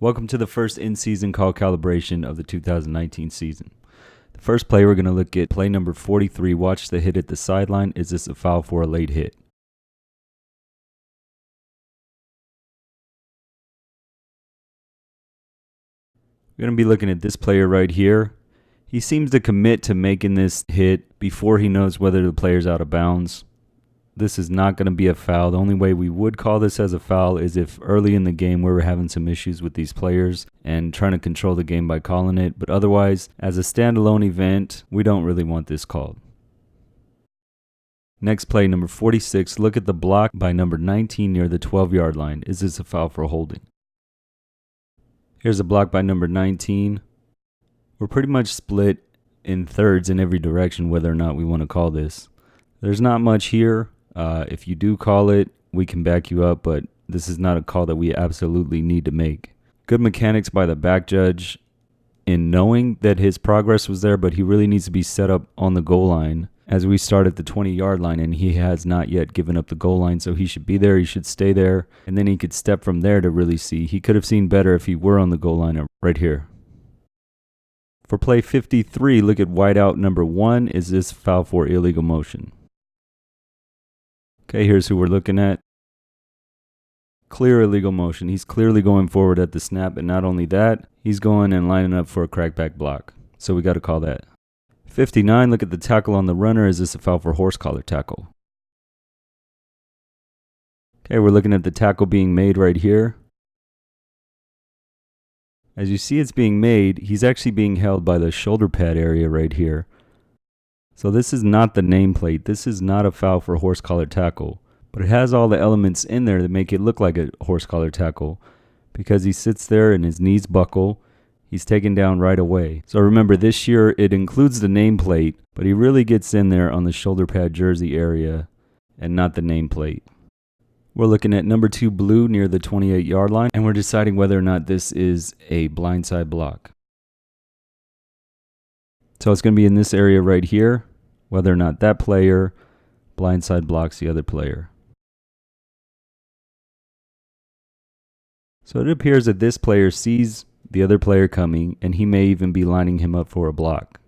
Welcome to the first in-season call calibration of the 2019 season. The first play we're going to look at play number 43. Watch the hit at the sideline. Is this a foul for a late hit? We're going to be looking at this player right here. He seems to commit to making this hit before he knows whether the player's out of bounds. This is not going to be a foul. The only way we would call this as a foul is if early in the game we were having some issues with these players and trying to control the game by calling it. But otherwise, as a standalone event, we don't really want this called. Next play, number 46. Look at the block by number 19 near the 12-yard line. Is this a foul for holding? Here's a block by number 19. We're pretty much split in thirds in every direction whether or not we want to call this. There's not much here. If you do call it, we can back you up, but this is not a call that we absolutely need to make. Good mechanics by the back judge in knowing that his progress was there, but he really needs to be set up on the goal line as we start at the 20-yard line, and he has not yet given up the goal line, so he should be there, he should stay there, and then he could step from there to really see. He could have seen better if he were on the goal line right here. For play 53, look at wideout number 1. Is this foul for illegal motion? Okay, here's who we're looking at. Clear illegal motion. He's clearly going forward at the snap, and not only that, he's going and lining up for a crackback block. So we got to call that. 59, look at the tackle on the runner. Is this a foul for horse collar tackle? Okay, we're looking at the tackle being made right here. As you see it's being made, he's actually being held by the shoulder pad area right here. So this is not the nameplate. This is not a foul for horse collar tackle, but it has all the elements in there that make it look like a horse collar tackle because he sits there and his knees buckle. He's taken down right away. So remember, this year it includes the nameplate, but he really gets in there on the shoulder pad jersey area and not the nameplate. We're looking at number 2 blue near the 28-yard line, and we're deciding whether or not this is a blindside block. So it's going to be in this area right here, whether or not that player blindside blocks the other player. So it appears that this player sees the other player coming, and he may even be lining him up for a block.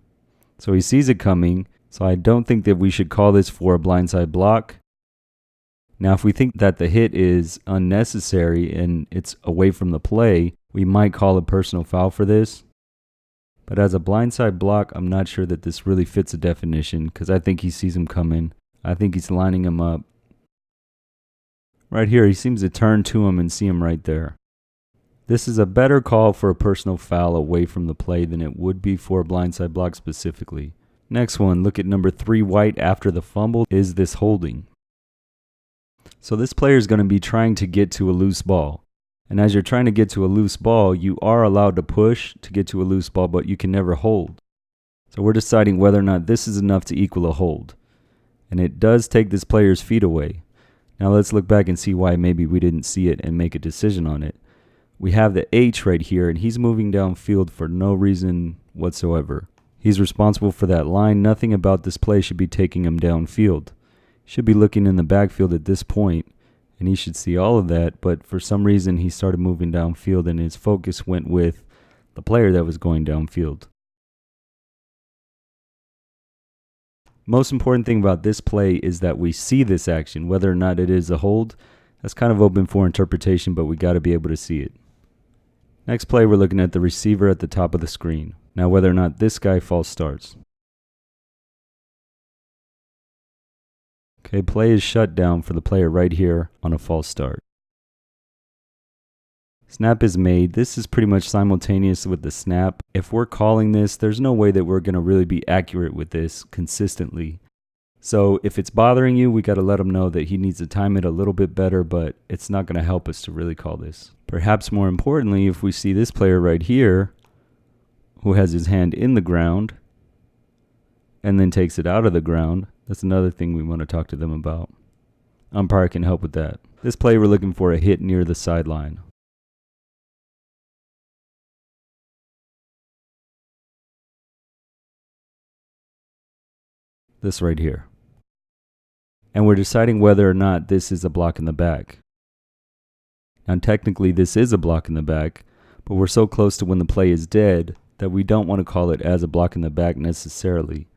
So he sees it coming, so I don't think that we should call this for a blindside block. Now, if we think that the hit is unnecessary and it's away from the play, we might call a personal foul for this. But as a blindside block, I'm not sure that this really fits a definition because I think he sees him coming. I think he's lining him up. Right here, he seems to turn to him and see him right there. This is a better call for a personal foul away from the play than it would be for a blindside block specifically. Next one, look at number 3 white after the fumble. Is this holding? So this player is going to be trying to get to a loose ball. And as you're trying to get to a loose ball, you are allowed to push to get to a loose ball, but you can never hold. So we're deciding whether or not this is enough to equal a hold. And it does take this player's feet away. Now let's look back and see why maybe we didn't see it and make a decision on it. We have the H right here, and he's moving downfield for no reason whatsoever. He's responsible for that line. Nothing about this play should be taking him downfield. Should be looking in the backfield at this point, and he should see all of that, but for some reason he started moving downfield and his focus went with the player that was going downfield. Most important thing about this play is that we see this action. Whether or not it is a hold, that's kind of open for interpretation, but we got to be able to see it. Next play, we're looking at the receiver at the top of the screen. Now whether or not this guy false starts. Okay, play is shut down for the player right here on a false start. Snap is made. This is pretty much simultaneous with the snap. If we're calling this, there's no way that we're going to really be accurate with this consistently. So if it's bothering you, we got to let him know that he needs to time it a little bit better, but it's not going to help us to really call this. Perhaps more importantly, if we see this player right here who has his hand in the ground and then takes it out of the ground, that's another thing we want to talk to them about. Umpire can help with that. This play, we're looking for a hit near the sideline. This right here. And we're deciding whether or not this is a block in the back. Now technically this is a block in the back, but we're so close to when the play is dead that we don't want to call it as a block in the back necessarily.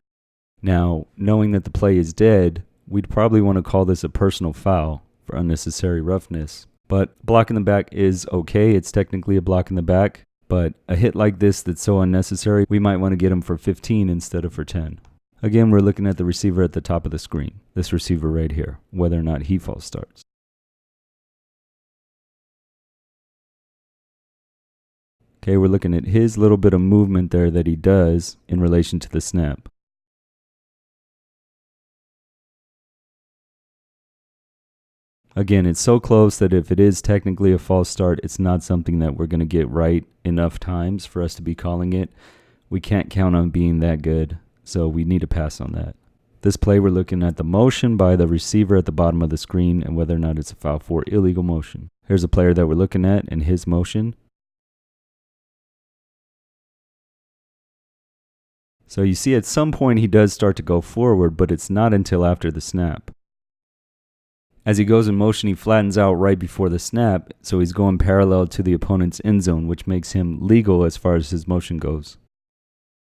Now, knowing that the play is dead, we'd probably want to call this a personal foul for unnecessary roughness. But block in the back is okay. It's technically a block in the back. But a hit like this that's so unnecessary, we might want to get him for 15 instead of for 10. Again, we're looking at the receiver at the top of the screen. This receiver right here, whether or not he false starts. Okay, we're looking at his little bit of movement there that he does in relation to the snap. Again, it's so close that if it is technically a false start, it's not something that we're going to get right enough times for us to be calling it. We can't count on being that good, so we need to pass on that. This play, we're looking at the motion by the receiver at the bottom of the screen and whether or not it's a foul for illegal motion. Here's a player that we're looking at and his motion. So you see at some point he does start to go forward, but it's not until after the snap. As he goes in motion, he flattens out right before the snap, so he's going parallel to the opponent's end zone, which makes him legal as far as his motion goes.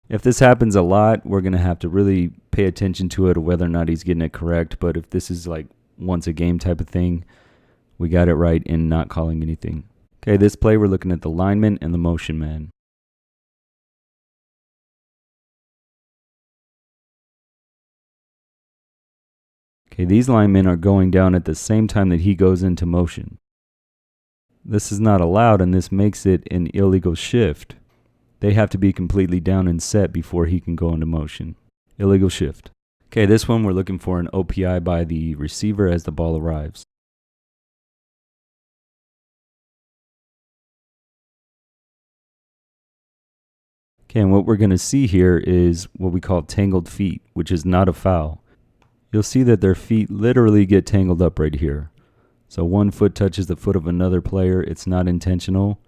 If this happens a lot, we're going to have to really pay attention to it, whether or not he's getting it correct. But if this is like once a game type of thing, we got it right in not calling anything. Okay, this play, we're looking at the lineman and the motion man. Okay, these linemen are going down at the same time that he goes into motion. This is not allowed, and this makes it an illegal shift. They have to be completely down and set before he can go into motion. Illegal shift. Okay, this one we're looking for an OPI by the receiver as the ball arrives. Okay, and what we're going to see here is what we call tangled feet, which is not a foul. You'll see that their feet literally get tangled up right here. So one foot touches the foot of another player. It's not intentional.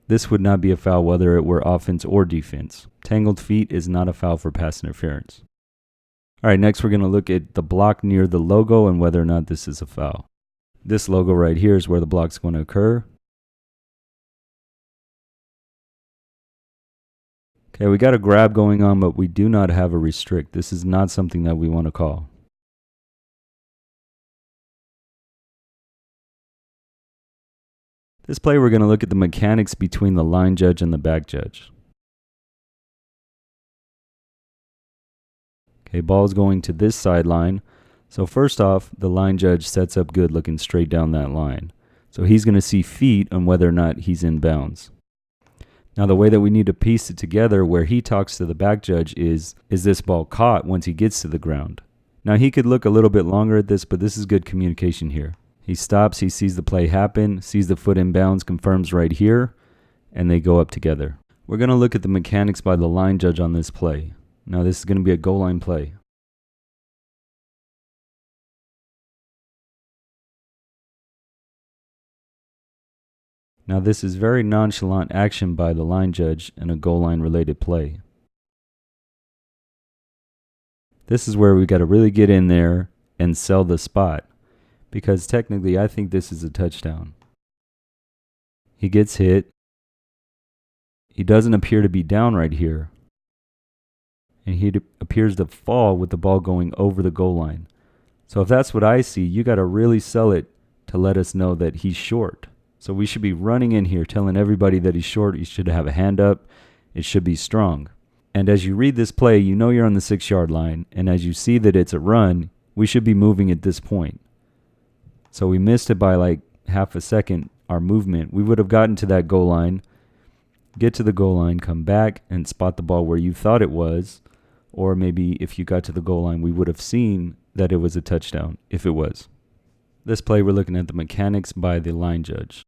This would not be a foul whether it were offense or defense. Tangled feet is not a foul for pass interference. All right, next we're going to look at the block near the logo and whether or not this is a foul. This logo right here is where the block's going to occur. Okay, we got a grab going on, but we do not have a restrict. This is not something that we want to call. This play, we're going to look at the mechanics between the line judge and the back judge. Okay, ball's going to this sideline. So first off, the line judge sets up good looking straight down that line. So he's going to see feet on whether or not he's in bounds. Now the way that we need to piece it together where he talks to the back judge is this ball caught once he gets to the ground? Now he could look a little bit longer at this, but this is good communication here. He stops, he sees the play happen, sees the foot in bounds, confirms right here, and they go up together. We're going to look at the mechanics by the line judge on this play. Now this is going to be a goal line play. Now this is very nonchalant action by the line judge in a goal line related play. This is where we got to really get in there and sell the spot. Because technically, I think this is a touchdown. He gets hit. He doesn't appear to be down right here. And he appears to fall with the ball going over the goal line. So if that's what I see, you got to really sell it to let us know that he's short. So we should be running in here telling everybody that he's short. He should have a hand up. It should be strong. And as you read this play, you know you're on the 6-yard line. And as you see that it's a run, we should be moving at this point. So we missed it by like half a second, our movement. We would have gotten to that goal line, get to the goal line, come back and spot the ball where you thought it was. Or maybe if you got to the goal line, we would have seen that it was a touchdown, if it was. This play, we're looking at the mechanics by the line judge.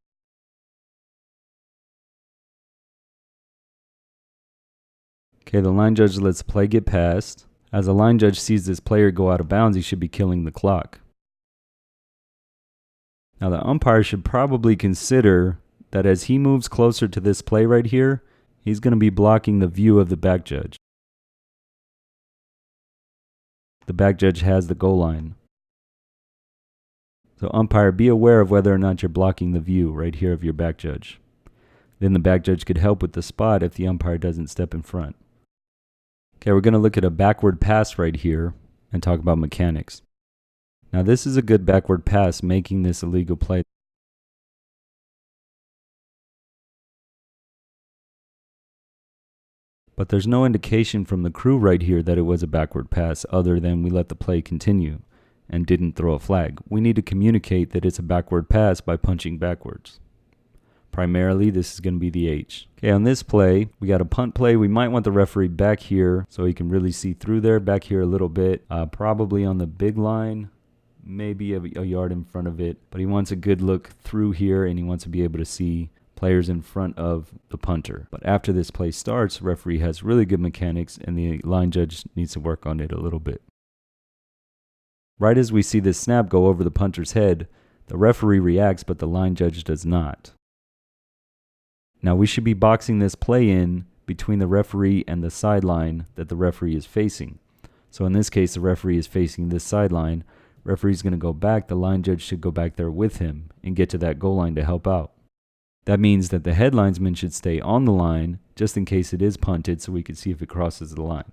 Okay, the line judge lets the play get past. As the line judge sees this player go out of bounds, he should be killing the clock. Now the umpire should probably consider that as he moves closer to this play right here, he's going to be blocking the view of the back judge. The back judge has the goal line. So umpire, be aware of whether or not you're blocking the view right here of your back judge. Then the back judge could help with the spot if the umpire doesn't step in front. Okay, we're going to look at a backward pass right here and talk about mechanics. Now this is a good backward pass, making this a legal play. But there's no indication from the crew right here that it was a backward pass other than we let the play continue and didn't throw a flag. We need to communicate that it's a backward pass by punching backwards. Primarily, this is going to be the H. Okay, on this play, we got a punt play. We might want the referee back here so he can really see through there, back here a little bit, probably on the big line, maybe a yard in front of it. But he wants a good look through here, and he wants to be able to see players in front of the punter. But after this play starts, referee has really good mechanics, and the line judge needs to work on it a little bit. Right as we see this snap go over the punter's head, the referee reacts, but the line judge does not. Now we should be boxing this play in between the referee and the sideline that the referee is facing. So in this case, the referee is facing this sideline. Referee's going to go back. The line judge should go back there with him and get to that goal line to help out. That means that the head linesman should stay on the line just in case it is punted so we can see if it crosses the line.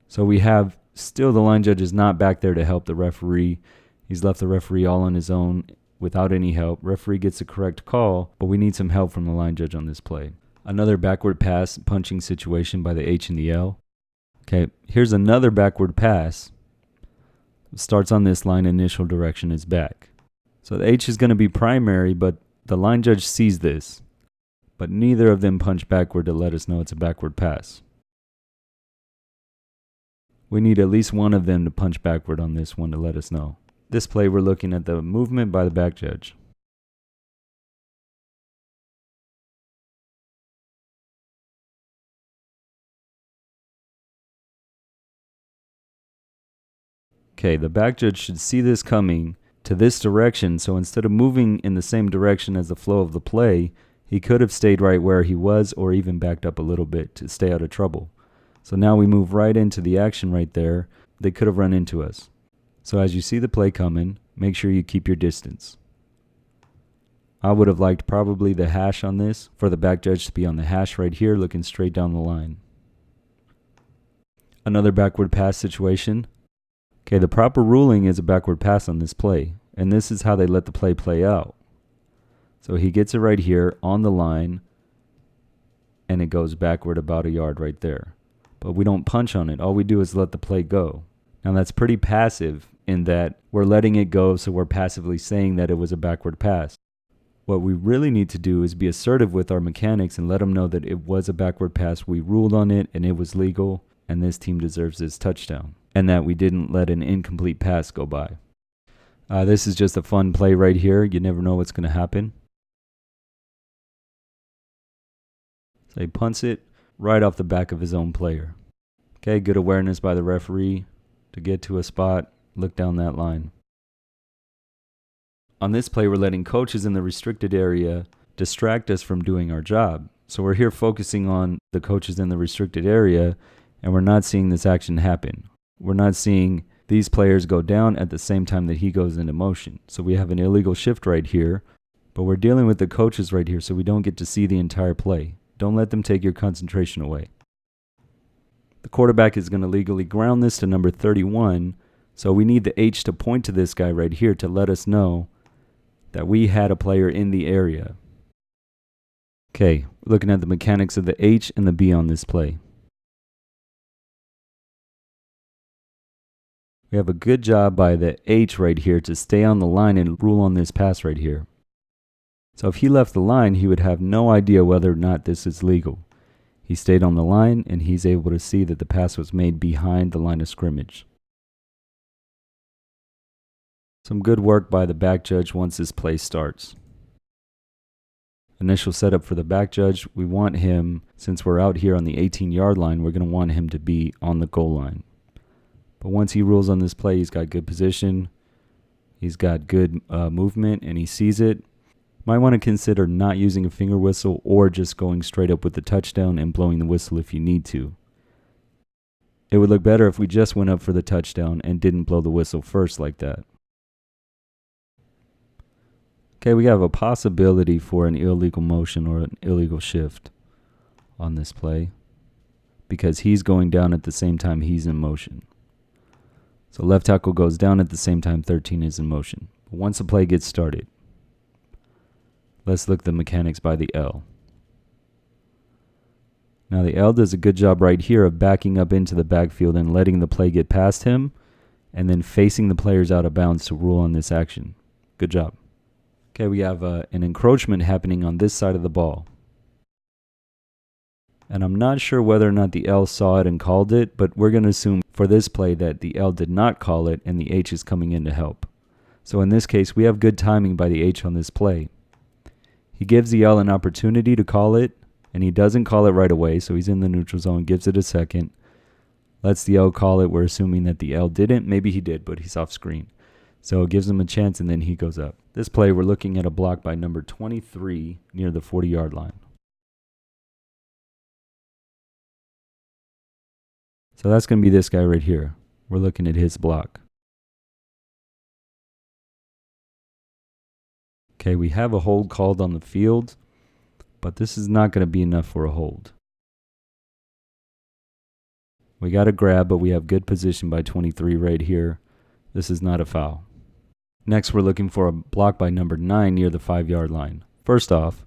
So we have still the line judge is not back there to help the referee. He's left the referee all on his own without any help. Referee gets the correct call, but we need some help from the line judge on this play. Another backward pass punching situation by the H and the L. Okay, here's another backward pass. It starts on this line, initial direction is back. So the H is going to be primary, but the line judge sees this, but neither of them punch backward to let us know it's a backward pass. We need at least one of them to punch backward on this one to let us know. This play, we're looking at the movement by the back judge. Okay, the back judge should see this coming to this direction, so instead of moving in the same direction as the flow of the play, he could have stayed right where he was or even backed up a little bit to stay out of trouble. So now we move right into the action right there. They could have run into us. So as you see the play coming, make sure you keep your distance. I would have liked probably the hash on this for the back judge to be on the hash right here looking straight down the line. Another backward pass situation. Okay, the proper ruling is a backward pass on this play, and this is how they let the play out. So he gets it right here on the line, and it goes backward about a yard right there. But we don't punch on it. All we do is let the play go. Now that's pretty passive in that we're letting it go, so we're passively saying that it was a backward pass. What we really need to do is be assertive with our mechanics and let them know that it was a backward pass. We ruled on it, and it was legal, and this team deserves this touchdown. And that we didn't let an incomplete pass go by. This is just a fun play right here. You never know what's going to happen. So he punts it right off the back of his own player. Okay, good awareness by the referee to get to a spot, look down that line. On this play, we're letting coaches in the restricted area distract us from doing our job. So we're here focusing on the coaches in the restricted area, and we're not seeing this action happen. We're not seeing these players go down at the same time that he goes into motion. So we have an illegal shift right here, but we're dealing with the coaches right here, so we don't get to see the entire play. Don't let them take your concentration away. The quarterback is going to legally ground this to number 31, so we need the H to point to this guy right here to let us know that we had a player in the area. Okay, looking at the mechanics of the H and the B on this play. We have a good job by the H right here to stay on the line and rule on this pass right here. So if he left the line, he would have no idea whether or not this is legal. He stayed on the line, and he's able to see that the pass was made behind the line of scrimmage. Some good work by the back judge once this play starts. Initial setup for the back judge, we want him, since we're out here on the 18-yard line, we're going to want him to be on the goal line. But once he rules on this play, he's got good position, he's got good movement, and he sees it. Might want to consider not using a finger whistle or just going straight up with the touchdown and blowing the whistle if you need to. It would look better if we just went up for the touchdown and didn't blow the whistle first like that. Okay, we have a possibility for an illegal motion or an illegal shift on this play because he's going down at the same time he's in motion. So left tackle goes down at the same time 13 is in motion. But once the play gets started, let's look at the mechanics by the L. Now the L does a good job right here of backing up into the backfield and letting the play get past him and then facing the players out of bounds to rule on this action. Good job. Okay, we have an encroachment happening on this side of the ball. And I'm not sure whether or not the L saw it and called it, but we're going to assume for this play that the L did not call it and the H is coming in to help. So in this case, we have good timing by the H on this play. He gives the L an opportunity to call it, and he doesn't call it right away, so he's in the neutral zone, gives it a second, lets the L call it. We're assuming that the L didn't. Maybe he did, but he's off screen. So it gives him a chance, and then he goes up. This play, we're looking at a block by number 23 near the 40-yard line. So that's going to be this guy right here. We're looking at his block. Okay, we have a hold called on the field, but this is not going to be enough for a hold. We got a grab, but we have good position by 23 right here. This is not a foul. Next, we're looking for a block by number 9 near the 5-yard line. First off,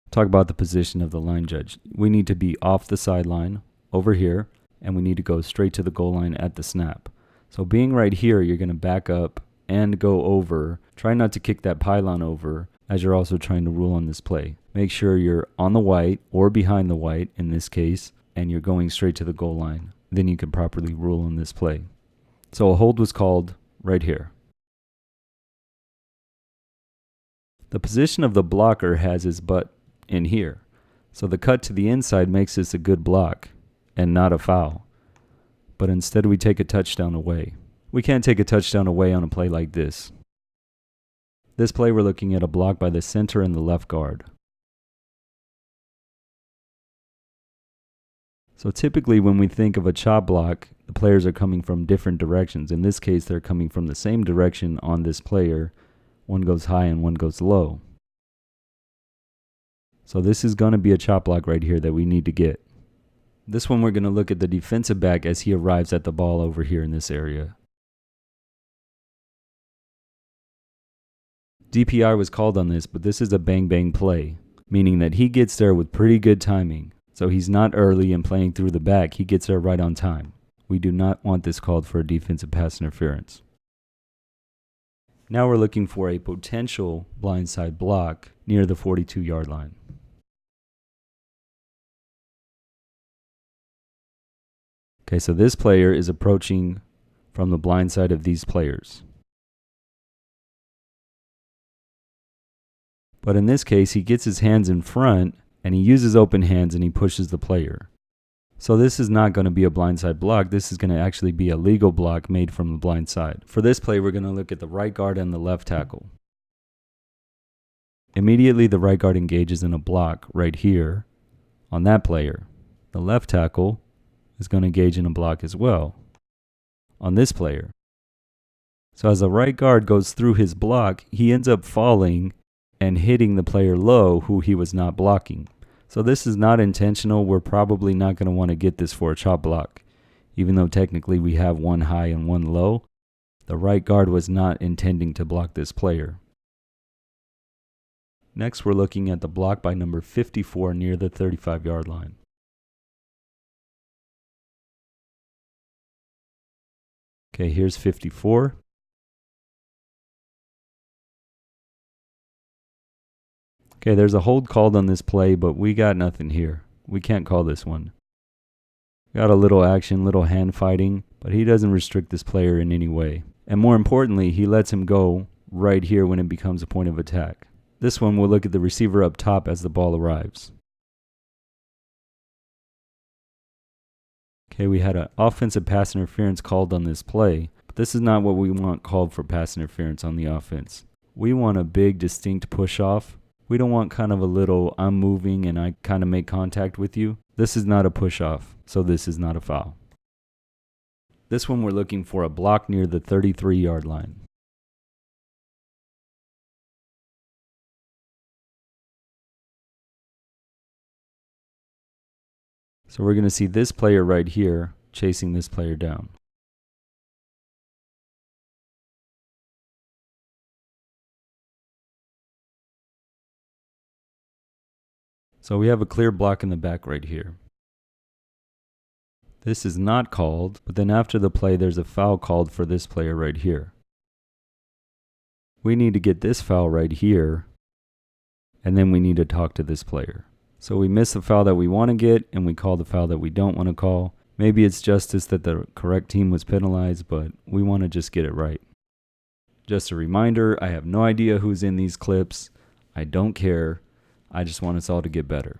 talk about the position of the line judge. We need to be off the sideline over here, and we need to go straight to the goal line at the snap. So being right here, you're going to back up and go over. Try not to kick that pylon over as you're also trying to rule on this play. Make sure you're on the white or behind the white in this case, and you're going straight to the goal line. Then you can properly rule on this play. So a hold was called right here. The position of the blocker has his butt in here. So the cut to the inside makes this a good block and not a foul. But instead we take a touchdown away. We can't take a touchdown away on a play like this. This play we're looking at a block by the center and the left guard. So typically when we think of a chop block, the players are coming from different directions. In this case, they're coming from the same direction on this player. One goes high and one goes low. So this is going to be a chop block right here that we need to get. This one we're going to look at the defensive back as he arrives at the ball over here in this area. DPI was called on this, but this is a bang-bang play, meaning that he gets there with pretty good timing. So he's not early and playing through the back. He gets there right on time. We do not want this called for a defensive pass interference. Now we're looking for a potential blindside block near the 42-yard line. Okay, so this player is approaching from the blind side of these players. But in this case, he gets his hands in front and he uses open hands and he pushes the player. So this is not going to be a blindside block. This is going to actually be a legal block made from the blind side. For this play, we're going to look at the right guard and the left tackle. Immediately, the right guard engages in a block right here on that player. The left tackle is going to engage in a block as well on this player. So as the right guard goes through his block, he ends up falling and hitting the player low who he was not blocking. So this is not intentional. We're probably not going to want to get this for a chop block. Even though technically we have one high and one low, the right guard was not intending to block this player. Next, we're looking at the block by number 54 near the 35-yard line. Okay, here's 54. Okay, there's a hold called on this play, but we got nothing here. We can't call this one. Got a little action, little hand fighting, but he doesn't restrict this player in any way. And more importantly, he lets him go right here when it becomes a point of attack. This one, we'll look at the receiver up top as the ball arrives. Okay, we had an offensive pass interference called on this play, but this is not what we want called for pass interference on the offense. We want a big, distinct push-off. We don't want kind of a little, I'm moving and I kind of make contact with you. This is not a push-off, so this is not a foul. This one we're looking for a block near the 33-yard line. So we're going to see this player right here chasing this player down. So we have a clear block in the back right here. This is not called, but then after the play there's a foul called for this player right here. We need to get this foul right here, and then we need to talk to this player. So we miss the foul that we want to get, and we call the foul that we don't want to call. Maybe it's justice that the correct team was penalized, but we want to just get it right. Just a reminder, I have no idea who's in these clips. I don't care. I just want us all to get better.